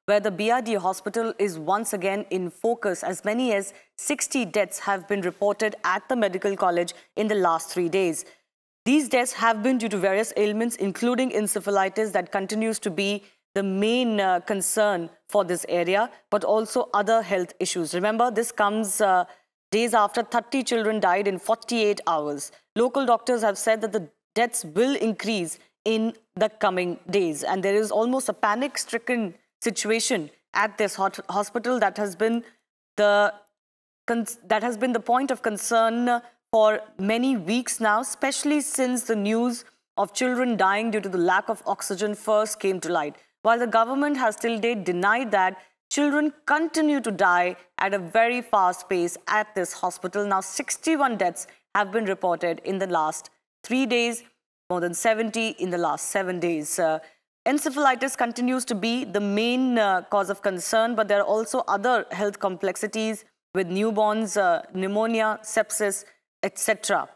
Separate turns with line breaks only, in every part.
where the BRD hospital is once again in focus. As many as 60 deaths have been reported at the medical college in the last 3 days. These deaths have been due to various ailments, including encephalitis, that continues to be the main concern for this area, but also other health issues. Remember, this comes days after 30 children died in 48 hours. Local doctors have said that the deaths will increase in the coming days, and there is almost a panic-stricken situation at this hospital that has been the point of concern for many weeks now, especially since the news of children dying due to the lack of oxygen first came to light. While the government has till date denied that, children continue to die at a very fast pace at this hospital. Now 61 deaths have been reported in the last 3 days, more than 70 in the last 7 days. Encephalitis continues to be the main cause of concern, but there are also other health complexities with newborns, pneumonia, sepsis, etc.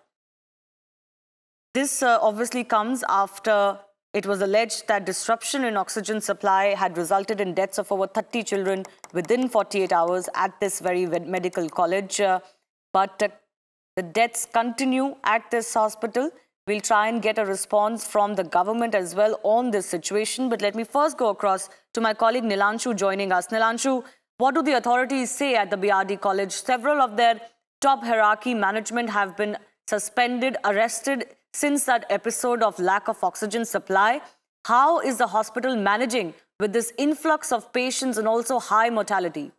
This obviously comes after it was alleged that disruption in oxygen supply had resulted in deaths of over 30 children within 48 hours at this very medical college. But the deaths continue at this hospital. We'll try and get a response from the government as well on this situation. But let me first go across to my colleague Nilanshu joining us. Nilanshu, what do the authorities say at the BRD college? Several of their top hierarchy management have been suspended, arrested since that episode of lack of oxygen supply. How is the hospital managing with this influx of patients and also high mortality?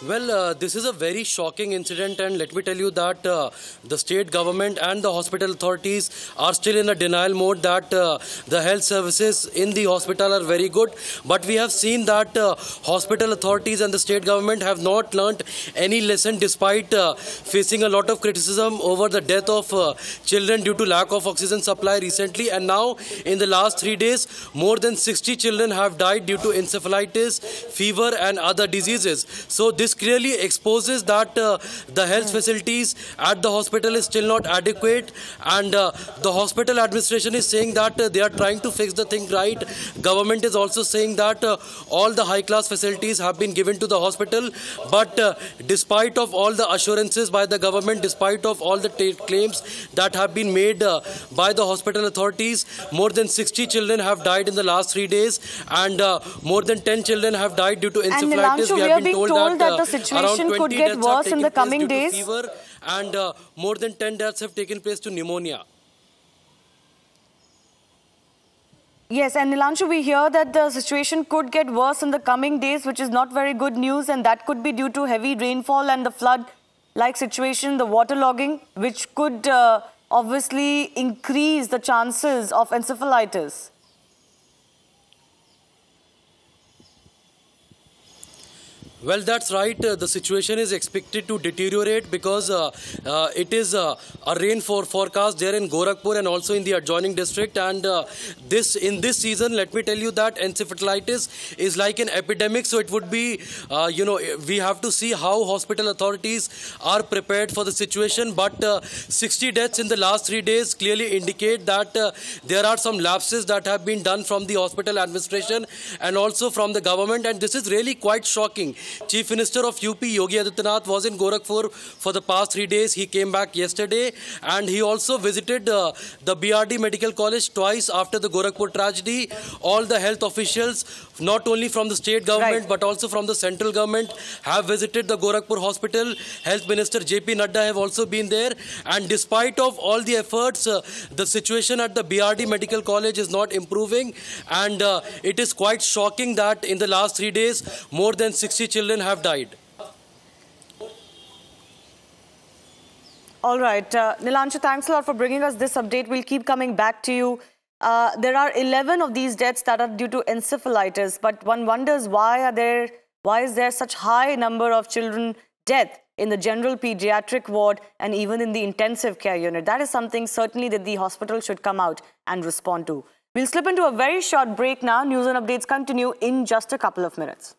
Well, this is a very shocking incident, and let me tell you that the state government and the hospital authorities are still in a denial mode that the health services in the hospital are very good. But we have seen that hospital authorities and the state government have not learnt any lesson despite facing a lot of criticism over the death of children due to lack of oxygen supply recently. And now, in the last 3 days, more than 60 children have died due to encephalitis, fever and other diseases. So this clearly exposes that the health facilities at the hospital is still not adequate, and the hospital administration is saying that they are trying to fix the thing right. Government is also saying that all the high-class facilities have been given to the hospital, but despite of all the assurances by the government, despite of all the claims that have been made by the hospital authorities, more than 60 children have died in the last 3 days, and more than 10 children have died due to encephalitis.
We have been told that the situation could get worse in the coming days.
Fever, and more than 10 deaths have taken place to pneumonia.
Yes, and Nilanshu, we hear that the situation could get worse in the coming days, which is not very good news, and that could be due to heavy rainfall and the flood-like situation, the waterlogging, which could obviously increase the chances of encephalitis.
Well, that's right. The situation is expected to deteriorate because it is a rain forecast there in Gorakhpur and also in the adjoining district. And in this season, let me tell you that encephalitis is like an epidemic. So it would be, we have to see how hospital authorities are prepared for the situation. But 60 deaths in the last 3 days clearly indicate that there are some lapses that have been done from the hospital administration and also from the government. And this is really quite shocking. Chief Minister of UP, Yogi Adityanath, was in Gorakhpur for the past 3 days. He came back yesterday, and he also visited the BRD Medical College twice after the Gorakhpur tragedy. All the health officials, not only from the state government, but also from the central government, have visited the Gorakhpur hospital. Health Minister JP Nadda have also been there. And despite of all the efforts, the situation at the BRD Medical College is not improving. And it is quite shocking that in the last 3 days, more than 60 children have died.
All right. Nilanshu, thanks a lot for bringing us this update. We'll keep coming back to you. There are 11 of these deaths that are due to encephalitis, but one wonders why is there such high number of children death in the general pediatric ward and even in the intensive care unit? That is something certainly that the hospital should come out and respond to. We'll slip into a very short break now. News and updates continue in just a couple of minutes.